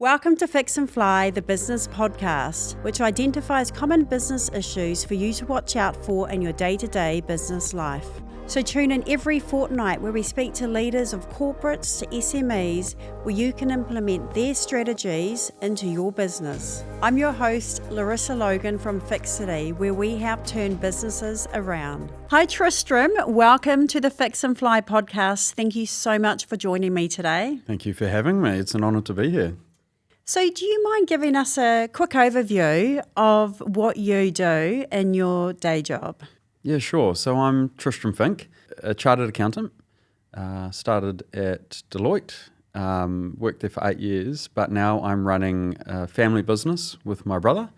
Welcome to Fix and Fly, the business podcast, which identifies common business issues for you to watch out for in your day-to-day business life. So tune in every fortnight where we speak to leaders of corporates to SMEs where you can implement their strategies into your business. I'm your host, Larissa Logan from Fixity, where we help turn businesses around. Hi Tristram, welcome to the Fix and Fly podcast. Thank you so much for joining me today. Thank you for having me. It's an honour to be here. So do you mind giving us a quick overview of what you do in your day job? Yeah, sure. So I'm Tristram Fink, a chartered accountant. Started at Deloitte, worked there for 8 years, but now I'm running a family business with my brother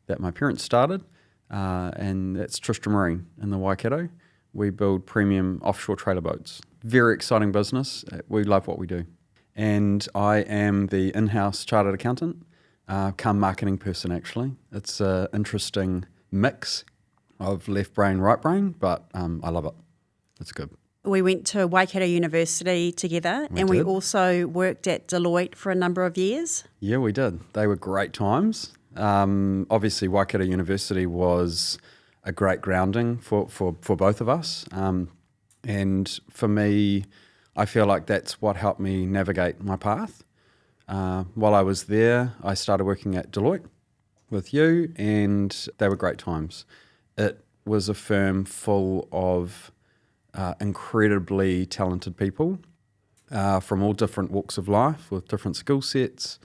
that my parents started, and that's Tristram Marine in the Waikato. We build premium offshore trailer boats. Very exciting business. We love what we do. And I am the in-house chartered accountant, come marketing person actually. It's an interesting mix of left brain, right brain, but I love it. It's good. We went to Waikato University together we also worked at Deloitte for a number of years. Yeah, we did. They were great times. Obviously, Waikato University was a great grounding for both of us. And for me, I feel like that's what helped me navigate my path. While I was there, I started working at Deloitte with you, and they were great times. It was a firm full of incredibly talented people from all different walks of life with different skill sets.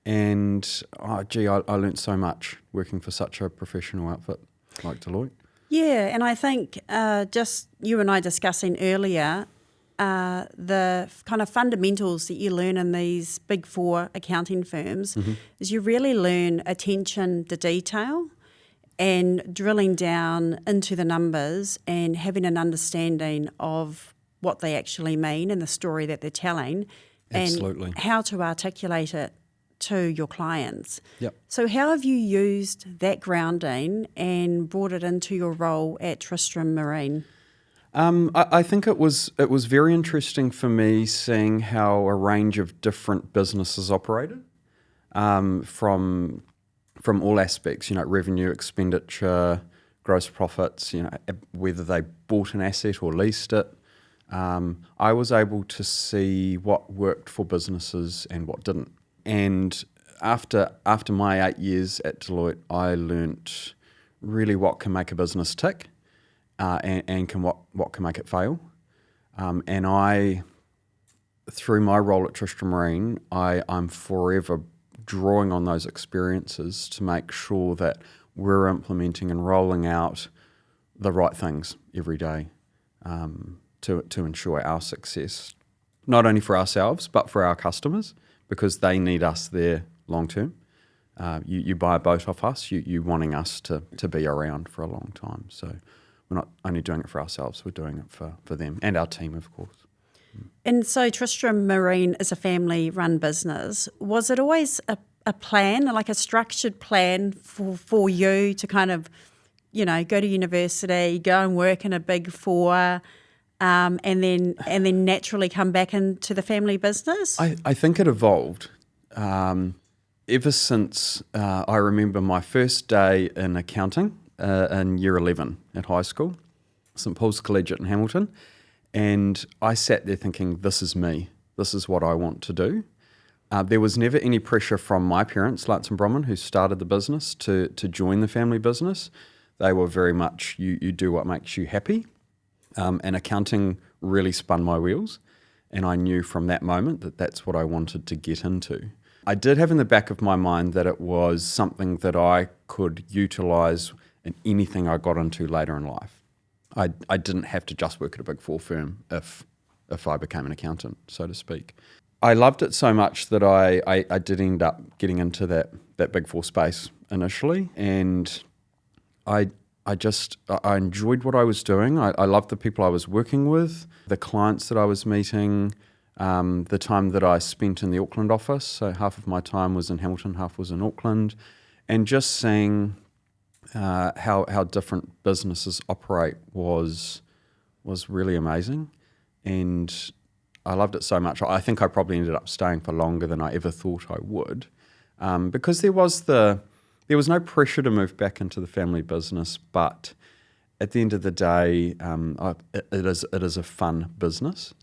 And I learned so much working for such a professional outfit like Deloitte. Yeah, and I think just you and I discussing earlier, the kind of fundamentals that you learn in these big four accounting firms is you really learn attention to detail and drilling down into the numbers and having an understanding of what they actually mean and the story that they're telling. Absolutely. And how to articulate it to your clients. Yep. So how have you used that grounding and brought it into your role at Tristram Marine? I think it was very interesting for me seeing how a range of different businesses operated from all aspects, revenue, expenditure, gross profits, whether they bought an asset or leased it. I was able to see what worked for businesses and what didn't. And after my 8 years at Deloitte, I learnt really what can make a business tick. And what can make it fail. And I, through my role at Tristram Marine, I'm forever drawing on those experiences to make sure that we're implementing and rolling out the right things every day to ensure our success, not only for ourselves, but for our customers, because they need us there long term. You buy a boat off us, you wanting us to be around for a long time. So we're not only doing it for ourselves, we're doing it for them and our team, of course. And so Tristram Marine is a family-run business. Was it always a plan, like a structured plan for you to kind of, go to university, go and work in a big four, and then naturally come back into the family business? I think it evolved. Ever since I remember my first day in accounting, in year 11 at high school, St Paul's Collegiate in Hamilton, and I sat there thinking, this is me, this is what I want to do. There was never any pressure from my parents, Lance and Bronwyn, who started the business, to join the family business. They were very much, you do what makes you happy, and accounting really spun my wheels, and I knew from that moment that that's what I wanted to get into. I did have in the back of my mind that it was something that I could utilise in anything I got into later in life. I didn't have to just work at a big four firm if I became an accountant, so to speak. I loved it so much that I did end up getting into that big four space initially, and I enjoyed what I was doing. I loved the people I was working with, the clients that I was meeting, the time that I spent in the Auckland office. So half of my time was in Hamilton, half was in Auckland, and just seeing how different businesses operate was really amazing. And I loved it so much. I think I probably ended up staying for longer than I ever thought I would, because there was no pressure to move back into the family business. But at the end of the day, it is a fun business.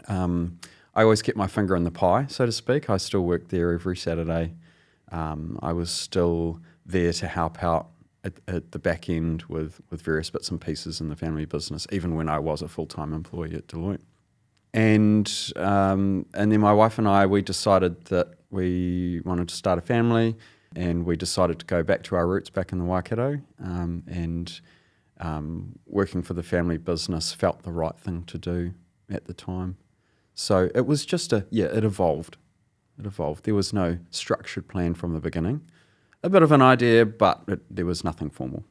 I always kept my finger in the pie, so to speak. I still worked there every Saturday. I was still there to help out at the back end with various bits and pieces in the family business, even when I was a full-time employee at Deloitte. And then my wife and I, we decided that we wanted to start a family, and we decided to go back to our roots back in the Waikato, and working for the family business felt the right thing to do at the time. So it was just it evolved. It evolved. There was no structured plan from the beginning. A bit of an idea, but there was nothing formal.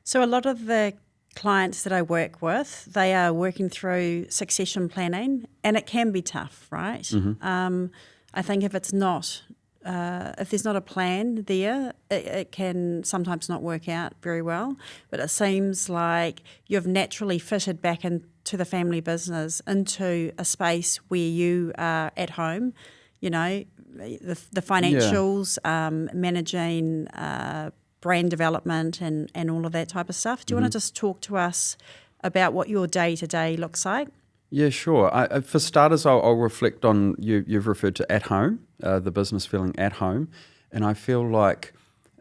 So a lot of the clients that I work with, they are working through succession planning, and it can be tough, right? Mm-hmm. I think if there's not a plan there, it can sometimes not work out very well. But it seems like you've naturally fitted back into the family business, into a space where you are at home. You know, the financials, managing brand development and all of that type of stuff. Do you want to just talk to us about what your day-to-day looks like? Yeah, sure. For starters, I'll reflect on you've referred to at home, the business feeling at home. And I feel like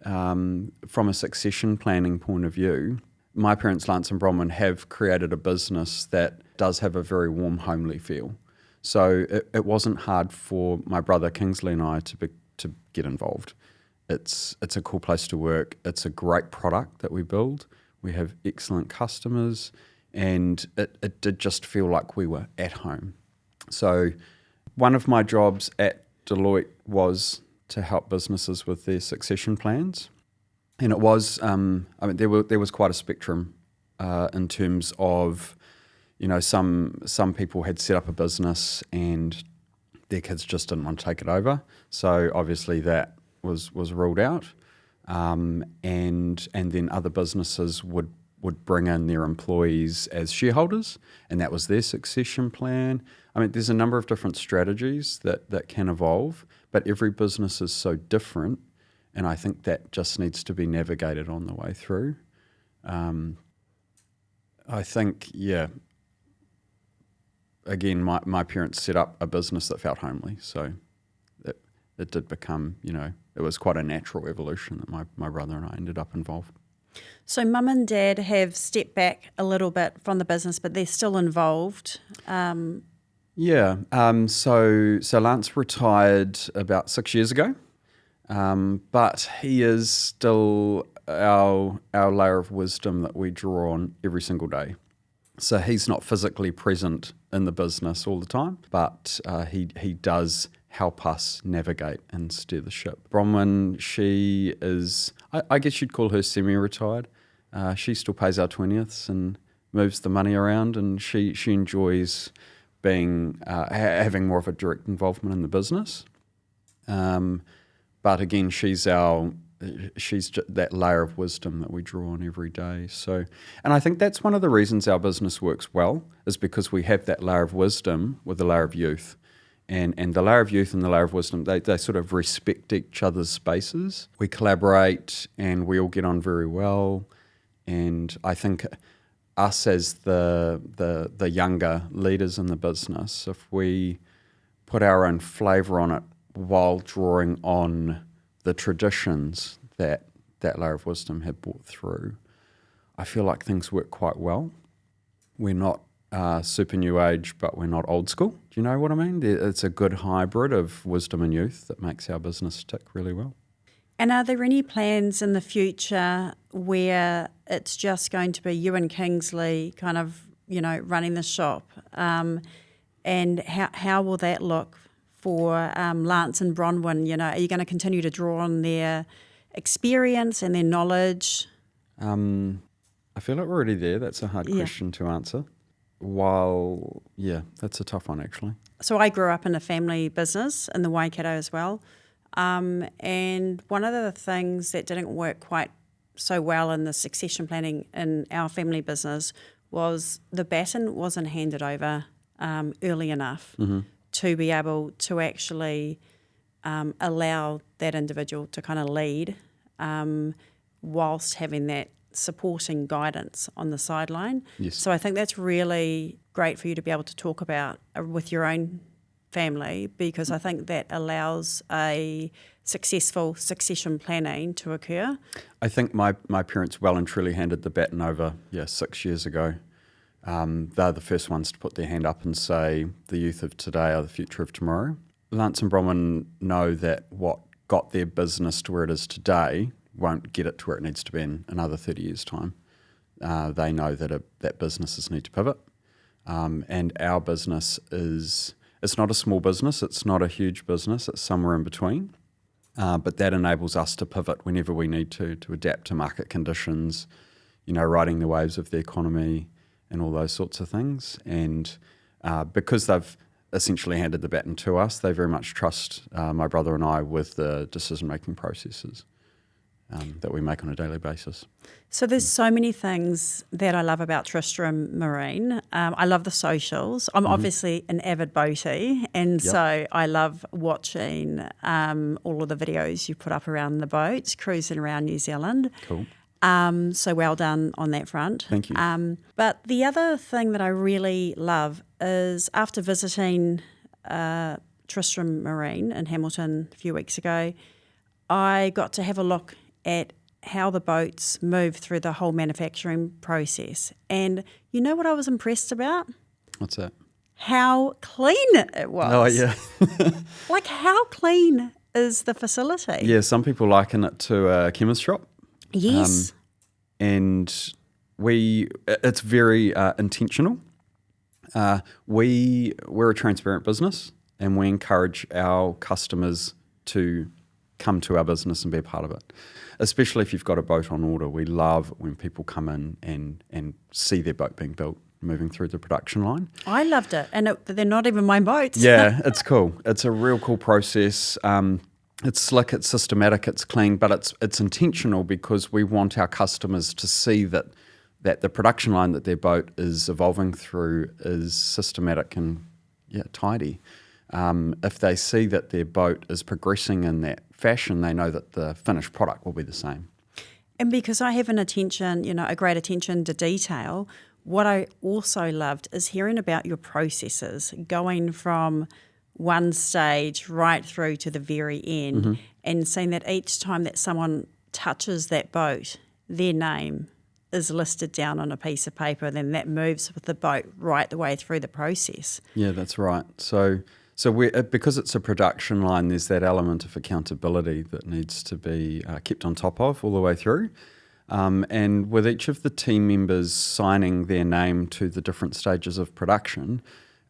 from a succession planning point of view, my parents, Lance and Bronwyn, have created a business that does have a very warm, homely feel. So it wasn't hard for my brother Kingsley and I to get involved. It's a cool place to work. It's a great product that we build. We have excellent customers, and it did just feel like we were at home. So one of my jobs at Deloitte was to help businesses with their succession plans, and it was there was quite a spectrum in terms of, you know, some people had set up a business and their kids just didn't want to take it over. So obviously that was ruled out. And then other businesses would bring in their employees as shareholders, and that was their succession plan. I mean, there's a number of different strategies that can evolve, but every business is so different, and I think that just needs to be navigated on the way through. I think, again, my parents set up a business that felt homely, so it did become, it was quite a natural evolution that my brother and I ended up involved. So mum and dad have stepped back a little bit from the business, but they're still involved. So Lance retired about 6 years ago, but he is still our layer of wisdom that we draw on every single day. So he's not physically present in the business all the time, but he does help us navigate and steer the ship. Bronwyn, she is, I guess you'd call her semi-retired. She still pays our 20ths and moves the money around, and she enjoys being having more of a direct involvement in the business. But again, she's that layer of wisdom that we draw on every day. So, and I think that's one of the reasons our business works well, is because we have that layer of wisdom with the layer of youth. And the layer of youth and the layer of wisdom, they sort of respect each other's spaces. We collaborate and we all get on very well. And I think us as the younger leaders in the business, if we put our own flavour on it while drawing on the traditions that layer of wisdom had brought through, I feel like things work quite well. We're not super new age, but we're not old school. Do you know what I mean? It's a good hybrid of wisdom and youth that makes our business tick really well. And are there any plans in the future where it's just going to be you and Kingsley kind of, running the shop? And how will that look for Lance and Bronwyn? Are you going to continue to draw on their experience and their knowledge? I feel like we're already there. That's a hard question to answer. That's a tough one actually. So I grew up in a family business in the Waikato as well. And one of the things that didn't work quite so well in the succession planning in our family business was the baton wasn't handed over early enough to be able to actually allow that individual to kind of lead whilst having that supporting guidance on the sideline. Yes. So I think that's really great for you to be able to talk about with your own family, because I think that allows a successful succession planning to occur. I think my parents well and truly handed the baton over 6 years ago. They're the first ones to put their hand up and say the youth of today are the future of tomorrow. Lance and Bronwyn know that what got their business to where it is today won't get it to where it needs to be in another 30 years' time. They know that businesses need to pivot. And our business it's not a small business, it's not a huge business, it's somewhere in between. But that enables us to pivot whenever we need to adapt to market conditions, riding the waves of the economy and all those sorts of things. And because they've essentially handed the baton to us, they very much trust my brother and I with the decision-making processes that we make on a daily basis. So there's so many things that I love about Tristram Marine. I love the socials. I'm obviously an avid boatie, and so I love watching all of the videos you put up around the boats, cruising around New Zealand. Cool. So well done on that front. Thank you. But the other thing that I really love is after visiting Tristram Marine in Hamilton a few weeks ago, I got to have a look at how the boats move through the whole manufacturing process. And you know what I was impressed about? What's that? How clean it was. Oh, yeah. Like, how clean is the facility? Yeah, some people liken it to a chemist shop. Yes. And it's very intentional. We're a transparent business, and we encourage our customers to come to our business and be a part of it. Especially if you've got a boat on order. We love when people come in and see their boat being built, moving through the production line. I loved it. And they're not even my boats. Yeah, it's cool. It's a real cool process. It's slick, it's systematic, it's clean, but it's intentional because we want our customers to see that the production line that their boat is evolving through is systematic and tidy. If they see that their boat is progressing in that fashion, they know that the finished product will be the same. And because I have a great attention to detail, what I also loved is hearing about your processes, going from one stage right through to the very end, and seeing that each time that someone touches that boat, their name is listed down on a piece of paper, and then that moves with the boat right the way through the process. Yeah, that's right. So because it's a production line, there's that element of accountability that needs to be kept on top of all the way through. And with each of the team members signing their name to the different stages of production,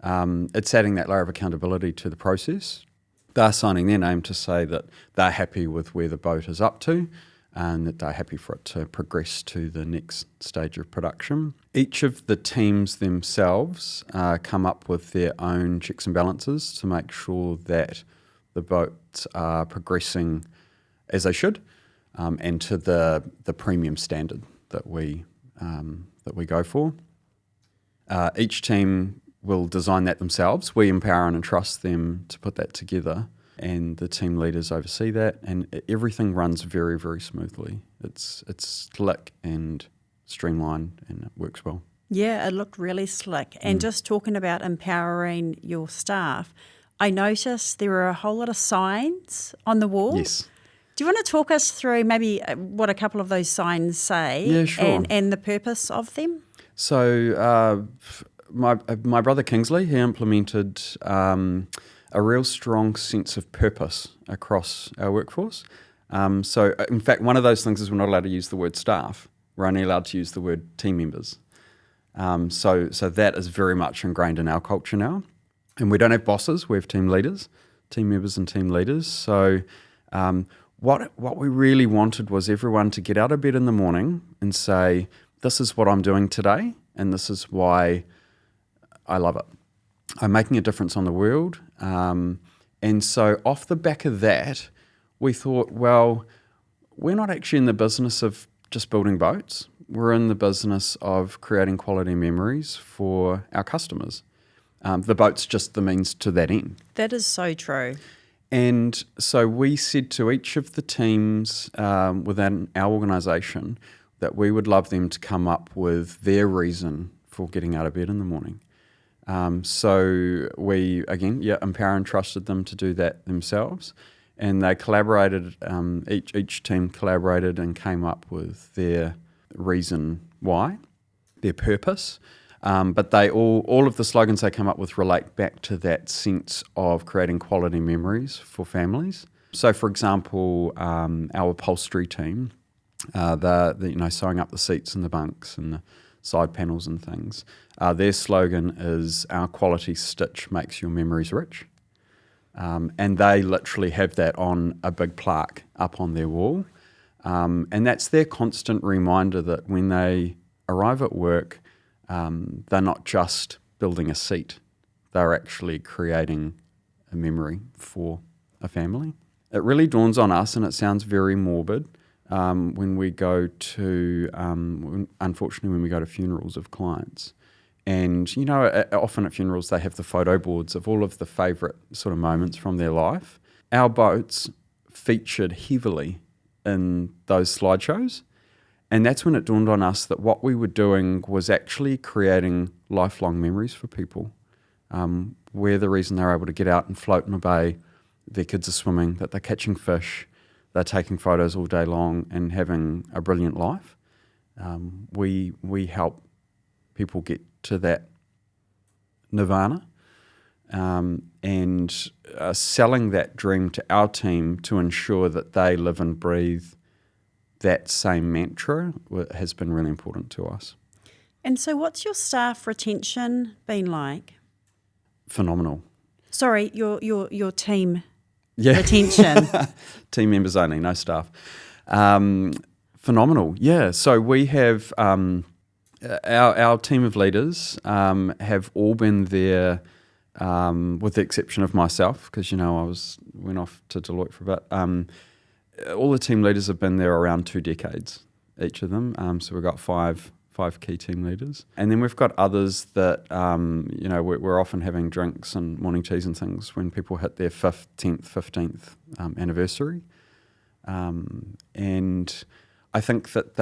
it's adding that layer of accountability to the process. They're signing their name to say that they're happy with where the boat is up to and that they're happy for it to progress to the next stage of production. Each of the teams themselves come up with their own checks and balances to make sure that the boats are progressing as they should and to the premium standard that we go for. Each team will design that themselves. We empower and entrust them to put that together, and the team leaders oversee that, and everything runs very, very smoothly. It's slick and streamlined, and it works well. Yeah, it looked really slick. And just talking about empowering your staff, I noticed there were a whole lot of signs on the wall. Yes. Do you want to talk us through maybe what a couple of those signs say? Yeah, sure. And the purpose of them? So my brother Kingsley, he implemented a real strong sense of purpose across our workforce. So in fact, one of those things is we're not allowed to use the word staff. We're only allowed to use the word team members. So that is very much ingrained in our culture now. And we don't have bosses, we have team leaders, team members and team leaders. So what we really wanted was everyone to get out of bed in the morning and say, this is what I'm doing today, and this is why I love it. I'm making a difference on the world. And so off the back of that, we thought, well, we're not actually in the business of just building boats. We're in the business of creating quality memories for our customers. The boat's just the means to that end. That is so true. And so we said to each of the teams within our organisation that we would love them to come up with their reason for getting out of bed in the morning. So we, again, empower and trusted them to do that themselves. And they collaborated, each team collaborated and came up with their reason why, their purpose. But they all of the slogans they come up with relate back to that sense of creating quality memories for families. So, for example, our upholstery team, the sewing up the seats and the bunks and the side panels and things, their slogan is "Our quality stitch makes your memories rich," and they literally have that on a big plaque up on their wall, and that's their constant reminder that when they arrive at work, they're not just building a seat, they're actually creating a memory for a family. It really dawns on us, and it sounds very morbid, when we go to, unfortunately, when we go to funerals of clients. And, often at funerals they have the photo boards of all of the favourite sort of moments from their life. Our boats featured heavily in those slideshows. And that's when it dawned on us that what we were doing was actually creating lifelong memories for people. We're the reason they're able to get out and float in a bay, their kids are swimming, that they're catching fish, they're taking photos all day long and having a brilliant life. We help people get to that nirvana, and selling that dream to our team to ensure that they live and breathe that same mantra has been really important to us. And so what's your staff retention been like? Phenomenal. Sorry, your team retention. Team members only, no staff. Phenomenal, yeah. So we have our team of leaders have all been there, with the exception of myself, because went off to Deloitte for a bit. All the team leaders have been there around 2 decades, each of them. So we've got five key team leaders. And then we've got others that, we're often having drinks and morning teas and things when people hit their 5th, 10th, 15th anniversary. And I think that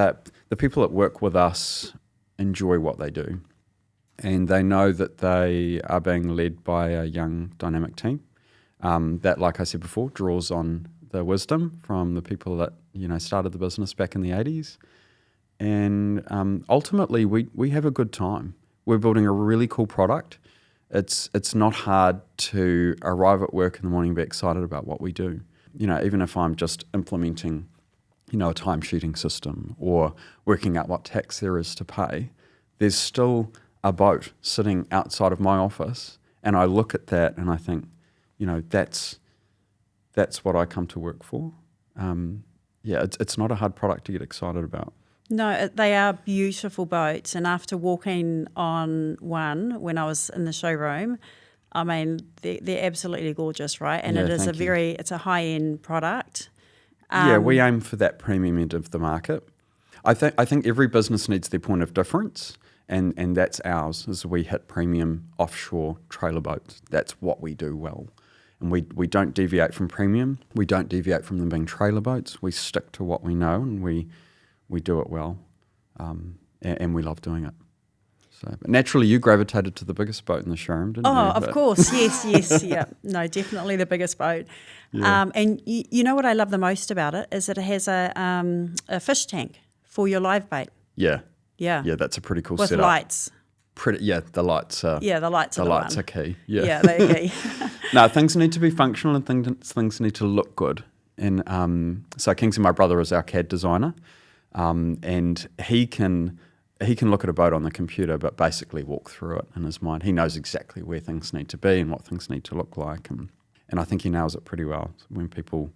the people that work with us enjoy what they do. And they know that they are being led by a young, dynamic team that, like I said before, draws on the wisdom from the people that started the business back in the 80s, and ultimately we have a good time. We're building a really cool product. It's not hard to arrive at work in the morning and be excited about what we do. Even if I'm just implementing a timesheeting system or working out what tax there is to pay, there's still a boat sitting outside of my office, and I look at that and I think, that's what I come to work for. It's not a hard product to get excited about. No, they are beautiful boats. And after walking on one when I was in the showroom, I mean, they're absolutely gorgeous, right? And it is it's a high-end product. We aim for that premium end of the market. I think every business needs their point of difference, and that's ours, is we hit premium offshore trailer boats. That's what we do well. And we don't deviate from premium. We don't deviate from them being trailer boats. We stick to what we know, and we do it well, and we love doing it. So, but naturally, you gravitated to the biggest boat in the showroom, didn't you? Oh, of course, yes, yeah. No, definitely the biggest boat. Yeah. And you know what I love the most about it is that it has a fish tank for your live bait. Yeah, that's a pretty cool with setup. Lights. The lights are. Yeah, the lights are key. Yeah, they're key. No, things need to be functional and things need to look good. And so Kingsley, my brother, is our CAD designer, and he can look at a boat on the computer, but basically walk through it in his mind. He knows exactly where things need to be and what things need to look like, and I think he nails it pretty well. When people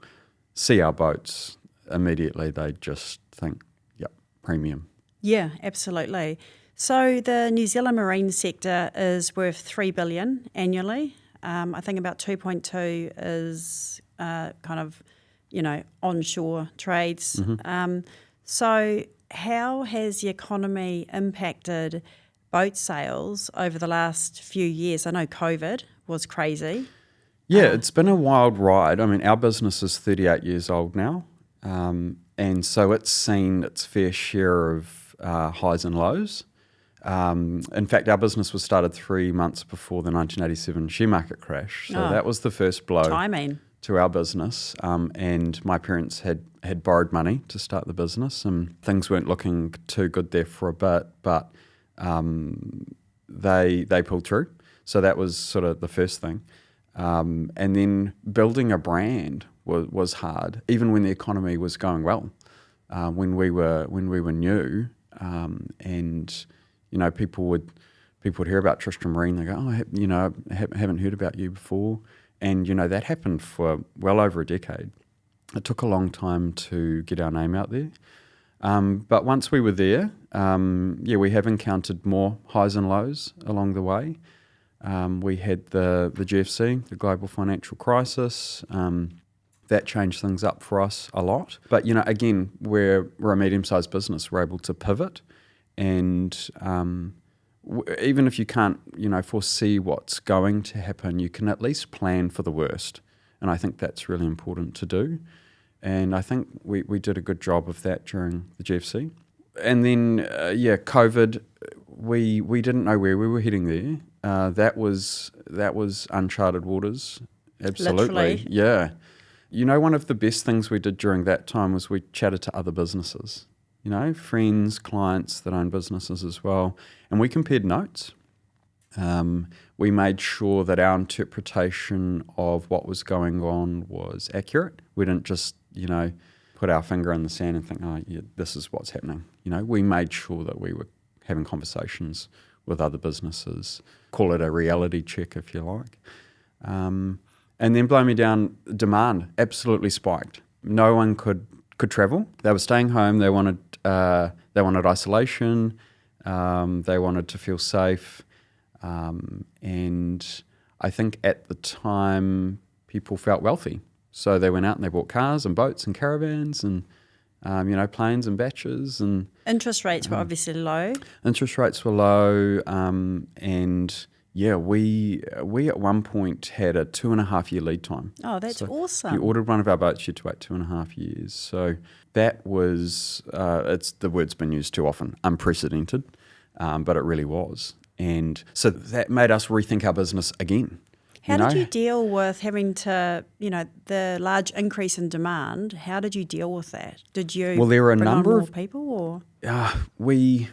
see our boats, immediately they just think, yep, premium. Yeah, absolutely. So the New Zealand marine sector is worth $3 billion annually. I think about 2.2 is kind of, onshore trades. Mm-hmm. So how has the economy impacted boat sales over the last few years? I know COVID was crazy. Yeah, it's been a wild ride. I mean, our business is 38 years old now, and so it's seen its fair share of highs and lows. In fact, our business was started 3 months before the 1987 share market crash, so that was the first blow Timing. to our business. And my parents had borrowed money to start the business, and things weren't looking too good there for a bit, but they pulled through. So that was sort of the first thing. And then building a brand was hard, even when the economy was going well. When we were new, and people would hear about Tristram Marine. They go, I haven't heard about you before, and that happened for well over a decade. It took a long time to get our name out there, but once we were there, we have encountered more highs and lows along the way. We had the GFC, the global financial crisis. That changed things up for us a lot. But, again, we're a medium-sized business. We're able to pivot. And even if you can't, foresee what's going to happen, you can at least plan for the worst. And I think that's really important to do. And I think we did a good job of that during the GFC. And then, COVID, we didn't know where we were heading there. That was uncharted waters. Absolutely. Literally. Yeah. One of the best things we did during that time was we chatted to other businesses, friends, clients that own businesses as well. And we compared notes. We made sure that our interpretation of what was going on was accurate. We didn't just, put our finger in the sand and think, this is what's happening. We made sure that we were having conversations with other businesses, call it a reality check if you like. And then blow me down, demand absolutely spiked. No one could travel. They were staying home. They wanted isolation. They wanted to feel safe. And I think at the time people felt wealthy. So they went out and they bought cars and boats and caravans and planes and batches. And interest rates were obviously low. Interest rates were low, and we at one point had a 2.5 year lead time. Oh, that's awesome. You ordered one of our boats, you had to wait 2.5 years. So that was, the word's been used too often, unprecedented, but it really was. And so that made us rethink our business again. How did you deal with having to, the large increase in demand? How did you deal with that? Did you there were a bring number on more of people, or we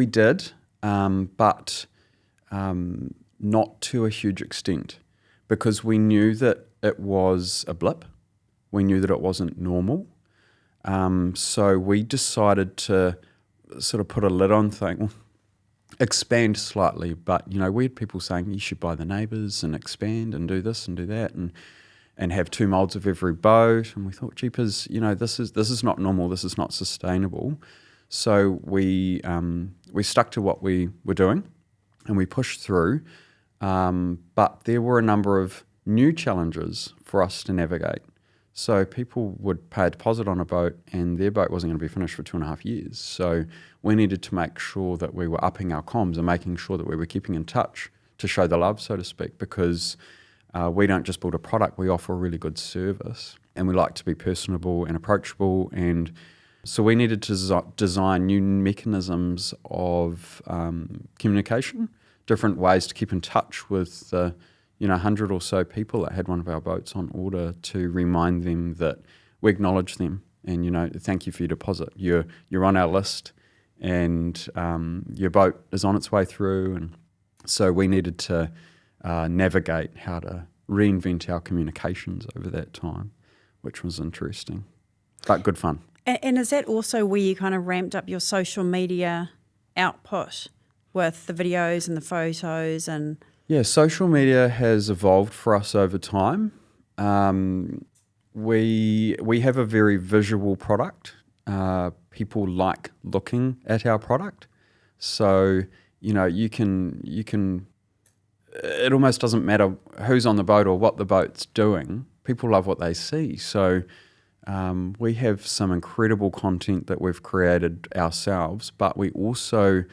did, but not to a huge extent, because we knew that it was a blip. We knew that it wasn't normal. So we decided to sort of put a lid on things. Expand slightly, but we had people saying you should buy the neighbours and expand and do this and do that and have 2 molds of every boat, and we thought, jeepers, this is not normal, this is not sustainable. So we stuck to what we were doing and we pushed through, but there were a number of new challenges for us to navigate. So people would pay a deposit on a boat and their boat wasn't going to be finished for 2.5 years. So we needed to make sure that we were upping our comms and making sure that we were keeping in touch to show the love, so to speak, because we don't just build a product, we offer a really good service, and we like to be personable and approachable. And so we needed to design new mechanisms of communication, different ways to keep in touch with the 100 or so people that had one of our boats on order, to remind them that we acknowledge them and, thank you for your deposit. You're on our list, and your boat is on its way through. And so we needed to navigate how to reinvent our communications over that time, which was interesting, but good fun. And is that also where you kind of ramped up your social media output with the videos and the photos and... Yeah, social media has evolved for us over time. We have a very visual product. People like looking at our product. So, you can it almost doesn't matter who's on the boat or what the boat's doing. People love what they see. So we have some incredible content that we've created ourselves, but we also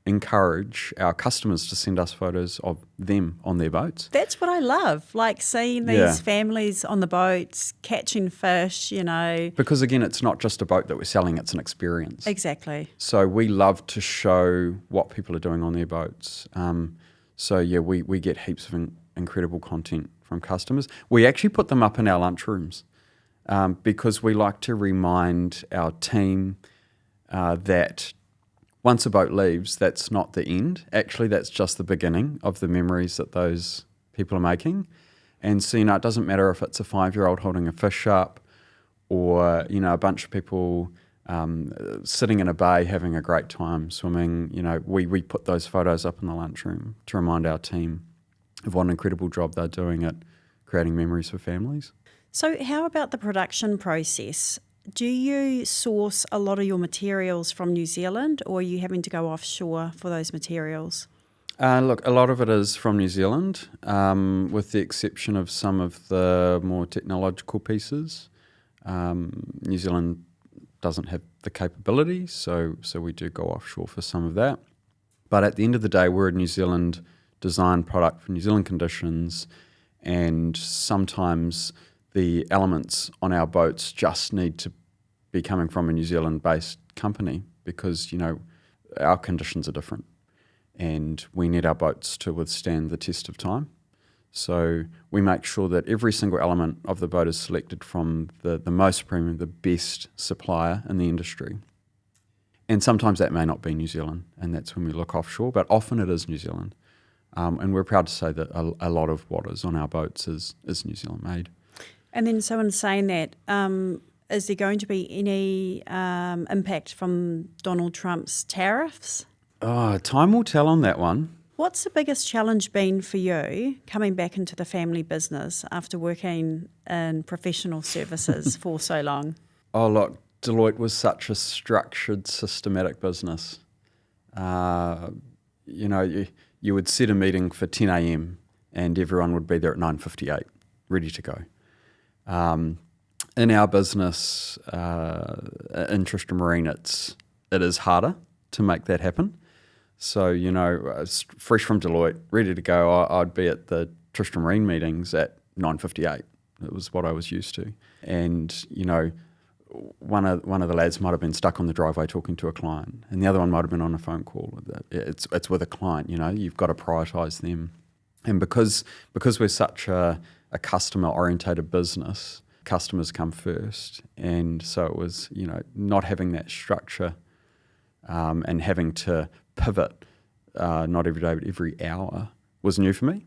encourage our customers to send us photos of them on their boats. That's what I love, like seeing these families on the boats, catching fish, Because again, it's not just a boat that we're selling, it's an experience. Exactly. So we love to show what people are doing on their boats. We get heaps of incredible content from customers. We actually put them up in our lunchrooms because we like to remind our team that once a boat leaves, that's not the end. Actually, that's just the beginning of the memories that those people are making. And so, it doesn't matter if it's a 5-year-old holding a fish up or, a bunch of people sitting in a bay having a great time swimming. We put those photos up in the lunchroom to remind our team of what an incredible job they're doing at creating memories for families. So how about the production process? Do you source a lot of your materials from New Zealand, or are you having to go offshore for those materials? Look, a lot of it is from New Zealand, with the exception of some of the more technological pieces. New Zealand doesn't have the capability, so we do go offshore for some of that. But at the end of the day, we're a New Zealand design product for New Zealand conditions, and sometimes the elements on our boats just need to be coming from a New Zealand-based company because, our conditions are different and we need our boats to withstand the test of time. So we make sure that every single element of the boat is selected from the most premium, the best supplier in the industry. And sometimes that may not be New Zealand, and that's when we look offshore, but often it is New Zealand. And we're proud to say that a lot of what is on our boats is New Zealand made. And then, so in saying that, is there going to be any impact from Donald Trump's tariffs? Time will tell on that one. What's the biggest challenge been for you coming back into the family business after working in professional services for so long? Oh, look, Deloitte was such a structured, systematic business. You would set a meeting for 10 a.m. and everyone would be there at 9:58, ready to go. In our business, in Tristram Marine, it is harder to make that happen. So, fresh from Deloitte, ready to go, I'd be at the Tristram Marine meetings at 9:58. It was what I was used to. And, one of the lads might have been stuck on the driveway talking to a client, and the other one might have been on a phone call. It's with a client, you've got to prioritise them. And because we're such a customer-orientated business, customers come first. And so it was, not having that structure and having to pivot, not every day, but every hour, was new for me.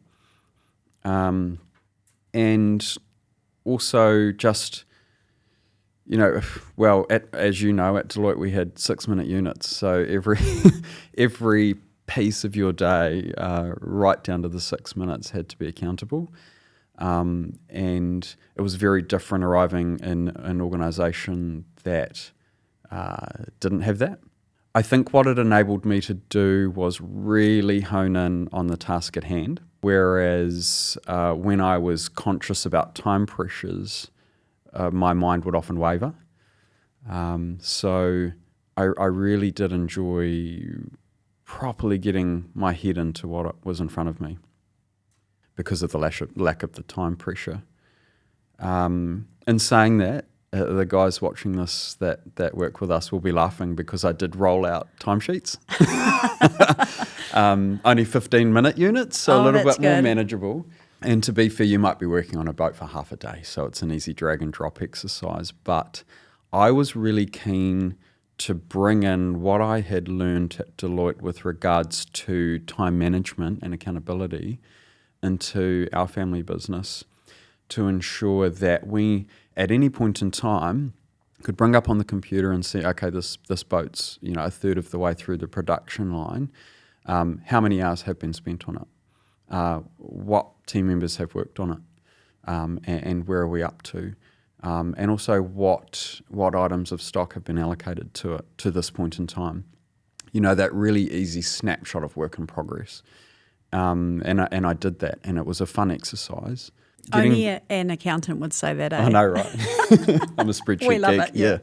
And also just, as you know, at Deloitte we had 6-minute units. So every piece of your day, right down to the 6 minutes, had to be accountable. And it was very different arriving in an organisation that didn't have that. I think what it enabled me to do was really hone in on the task at hand, whereas when I was conscious about time pressures, my mind would often waver. So I really did enjoy properly getting my head into what was in front of me because of the lack of the time pressure. In saying that, the guys watching this that work with us will be laughing because I did roll out timesheets. Only 15-minute units, so a little bit more manageable. And to be fair, you might be working on a boat for half a day, so it's an easy drag and drop exercise. But I was really keen to bring in what I had learned at Deloitte with regards to time management and accountability into our family business to ensure that we, at any point in time, could bring up on the computer and see, okay, this boat's a third of the way through the production line. How many hours have been spent on it? What team members have worked on it? And where are we up to? And also what items of stock have been allocated to it to this point in time. That really easy snapshot of work in progress. And I did that, and it was a fun exercise. Only an accountant would say that, eh? I know, right? I'm a spreadsheet we love geek. It,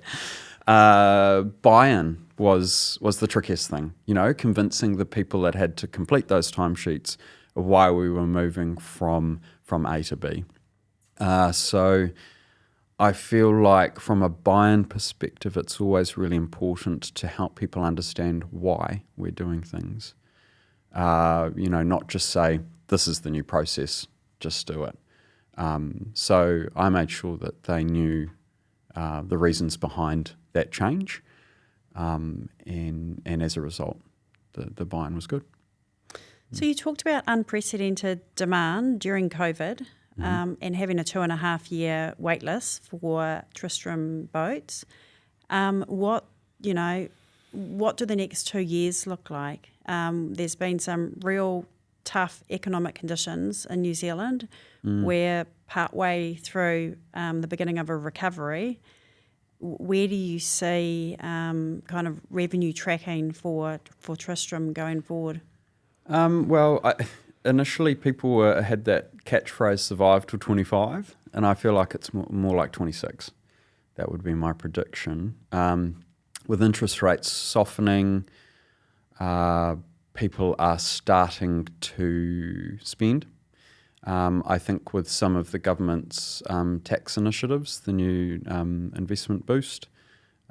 yeah. Buy-in was the trickiest thing, convincing the people that had to complete those timesheets of why we were moving from A to B. So I feel like from a buy-in perspective, it's always really important to help people understand why we're doing things. Not just say, this is the new process, just do it. So I made sure that they knew the reasons behind that change, and as a result, the buy-in was good. So you talked about unprecedented demand during COVID, and having a 2.5-year wait list for Tristram boats. What do the next 2 years look like? There's been some real tough economic conditions in New Zealand. We're partway through the beginning of a recovery. Where do you see kind of revenue tracking for Tristram going forward? Initially people had that catchphrase, survive till 25, and I feel like it's more like 26. That would be my prediction. With interest rates softening, people are starting to spend. I think with some of the government's tax initiatives, the new investment boost,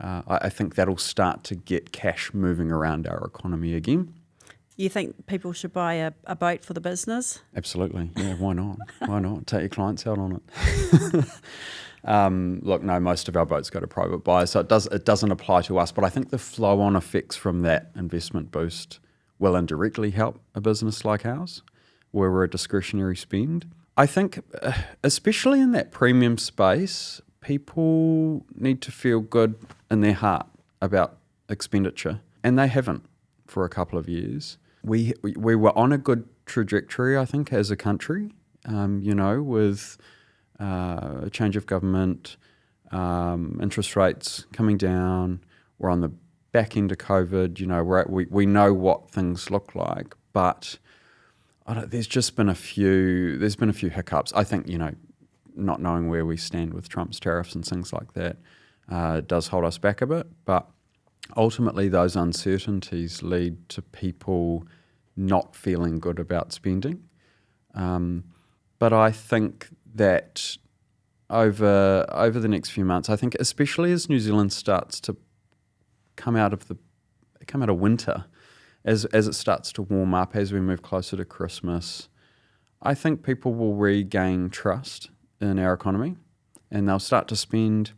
I think that'll start to get cash moving around our economy again. You think people should buy a boat for the business? Absolutely. Yeah, why not? Why not? Take your clients out on it. Look, no, most of our boats go to private buyers, so it doesn't apply to us. But I think the flow-on effects from that investment boost will indirectly help a business like ours, where we're a discretionary spend. I think, especially in that premium space, people need to feel good in their heart about expenditure, and they haven't for a couple of years. We were on a good trajectory, I think, as a country, with a change of government, interest rates coming down. We're on the back end of COVID. We know what things look like, but there's been a few hiccups. I think, not knowing where we stand with Trump's tariffs and things like that does hold us back a bit, but ultimately, those uncertainties lead to people not feeling good about spending. But I think that over the next few months, I think especially as New Zealand starts to come out of winter, as it starts to warm up, as we move closer to Christmas, I think people will regain trust in our economy, and they'll start to spend.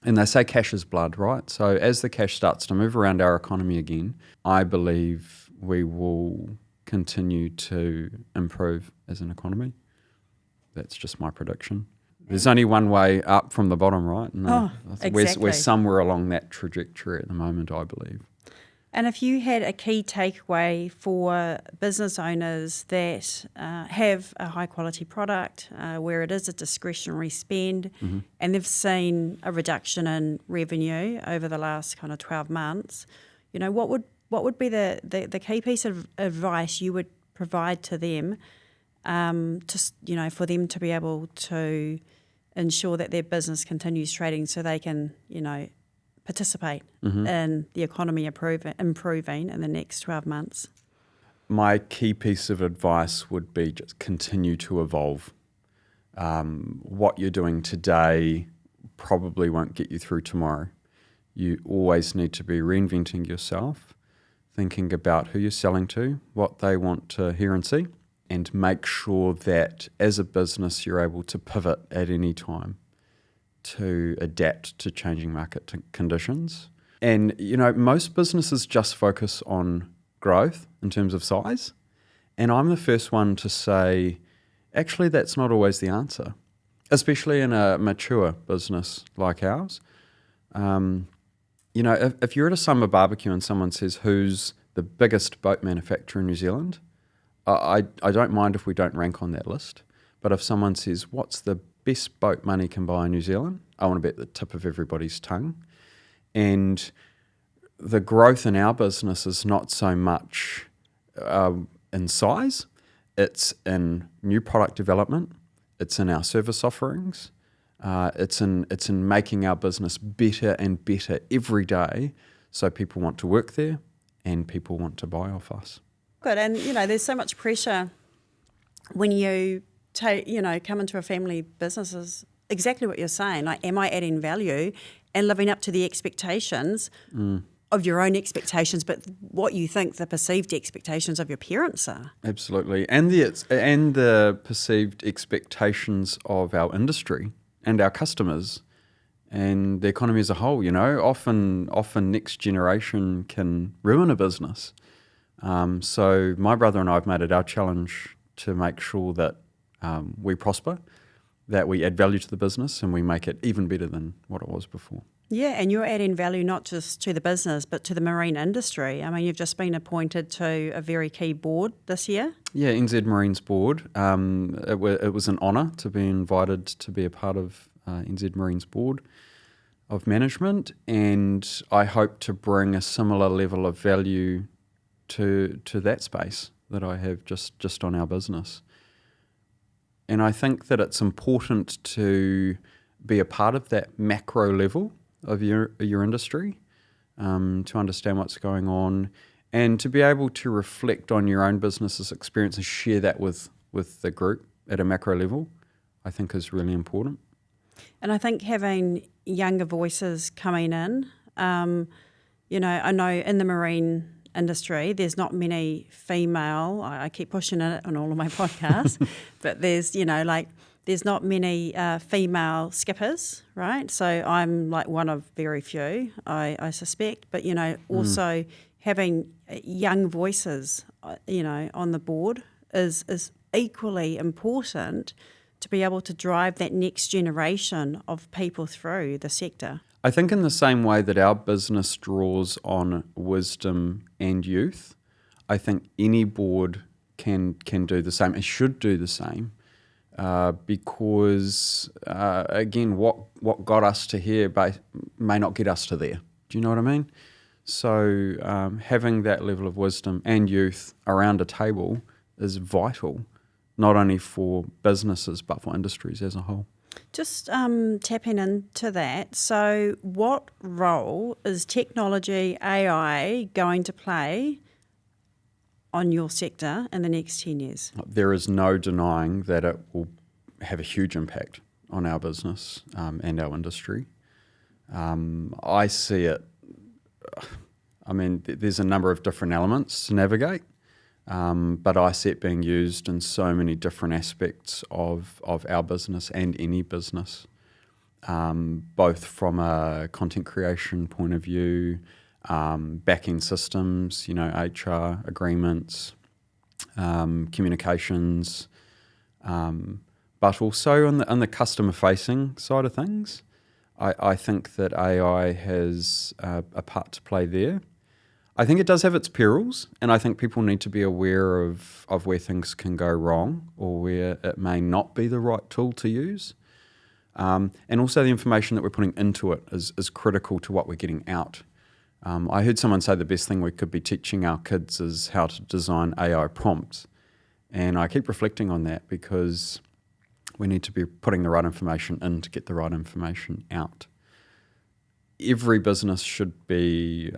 And they say cash is blood, right? So as the cash starts to move around our economy again, I believe we will continue to improve as an economy. That's just my prediction. There's only one way up from the bottom, right? And exactly. We're somewhere along that trajectory at the moment, I believe. And if you had a key takeaway for business owners that have a high quality product where it is a discretionary spend, and they've seen a reduction in revenue over the last kind of 12 months, what would be the key piece of advice you would provide to them, for them to be able to ensure that their business continues trading so they can, participate in the economy improving in the next 12 months? My key piece of advice would be just continue to evolve. What you're doing today probably won't get you through tomorrow. You always need to be reinventing yourself, thinking about who you're selling to, what they want to hear and see, and make sure that as a business you're able to pivot at any time to adapt to changing market conditions. And, most businesses just focus on growth in terms of size. And I'm the first one to say, actually, that's not always the answer, especially in a mature business like ours. If you're at a summer barbecue and someone says, who's the biggest boat manufacturer in New Zealand, I don't mind if we don't rank on that list. But if someone says, what's the best boat money can buy in New Zealand, I want to be at the tip of everybody's tongue. And the growth in our business is not so much in size, it's in new product development, it's in our service offerings, it's in making our business better and better every day So people want to work there and people want to buy off us. Good. And, there's so much pressure when you come into a family business is exactly what you're saying. Like, am I adding value and living up to the expectations of your own expectations, but what you think the perceived expectations of your parents are? Absolutely. And the perceived expectations of our industry and our customers and the economy as a whole. Often next generation can ruin a business. So my brother and I have made it our challenge to make sure that we prosper, that we add value to the business and we make it even better than what it was before. Yeah, and you're adding value not just to the business but to the marine industry. I mean, you've just been appointed to a very key board this year. Yeah, NZ Marine's board. It was an honour to be invited to be a part of NZ Marine's board of management, and I hope to bring a similar level of value to that space that I have just on our business. And I think that it's important to be a part of that macro level of your industry, to understand what's going on and to be able to reflect on your own business's experience and share that with the group at a macro level, I think is really important. And I think having younger voices coming in, I know in the marine industry, there's not many female, I keep pushing it on all of my podcasts, but there's not many female skippers, right? So I'm like one of very few, I suspect. But, also having young voices, on the board is equally important to be able to drive that next generation of people through the sector. I think in the same way that our business draws on wisdom and youth, I think any board can do the same and should do the same, because again, what got us to here may not get us to there. Do you know what I mean? So having that level of wisdom and youth around a table is vital, not only for businesses but for industries as a whole. Just tapping into that, so what role is technology, AI, going to play on your sector in the next 10 years? There is no denying that it will have a huge impact on our business and our industry. I see it, there's a number of different elements to navigate, but I see it being used in so many different aspects of our business and any business, both from a content creation point of view, back-end systems, HR, agreements, communications, but also on the customer-facing side of things. I think that AI has a part to play there. I think it does have its perils, and I think people need to be aware of where things can go wrong or where it may not be the right tool to use. And also the information that we're putting into it is critical to what we're getting out. I heard someone say the best thing we could be teaching our kids is how to design AI prompts. And I keep reflecting on that because we need to be putting the right information in to get the right information out. Every business should be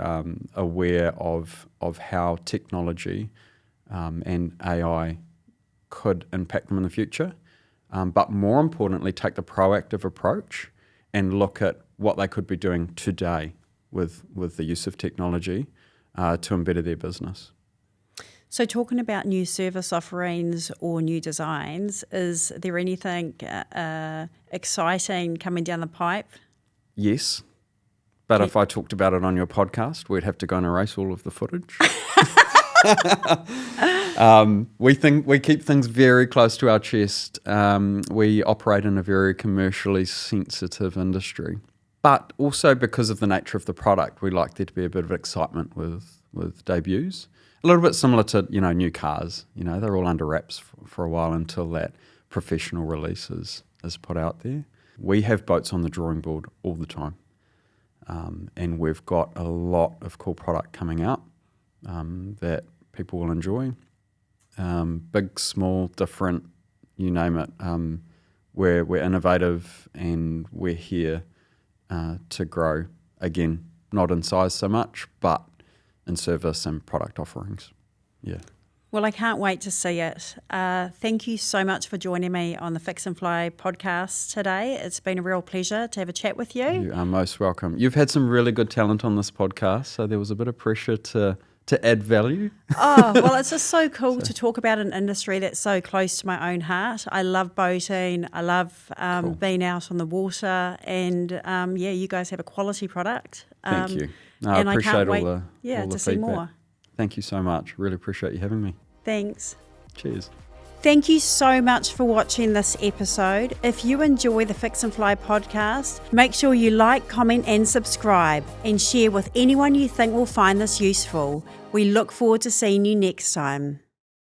aware of how technology and AI could impact them in the future, but more importantly, take the proactive approach and look at what they could be doing today with the use of technology to embetter their business. So talking about new service offerings or new designs, is there anything exciting coming down the pipe? Yes. But if I talked about it on your podcast, we'd have to go and erase all of the footage. We keep things very close to our chest. We operate in a very commercially sensitive industry. But also because of the nature of the product, we like there to be a bit of excitement with debuts. A little bit similar to, new cars. They're all under wraps for a while until that professional release is put out there. We have boats on the drawing board all the time. And we've got a lot of cool product coming out that people will enjoy. Big, small, different, you name it. We're innovative and we're here to grow again not in size so much, but in service and product offerings. Yeah. Well, I can't wait to see it. Thank you so much for joining me on the Fix and Fly podcast today. It's been a real pleasure to have a chat with you. You are most welcome. You've had some really good talent on this podcast, so there was a bit of pressure to add value. Oh, well, it's just so cool to talk about an industry that's so close to my own heart. I love boating. I love Cool. being out on the water. And, you guys have a quality product. Thank you. No, I and appreciate can't wait, all the to feedback. see more. Thank you so much. Really appreciate you having me. Thanks. Cheers. Thank you so much for watching this episode. If you enjoy the Fix and Fly podcast, make sure you like, comment and subscribe and share with anyone you think will find this useful. We look forward to seeing you next time.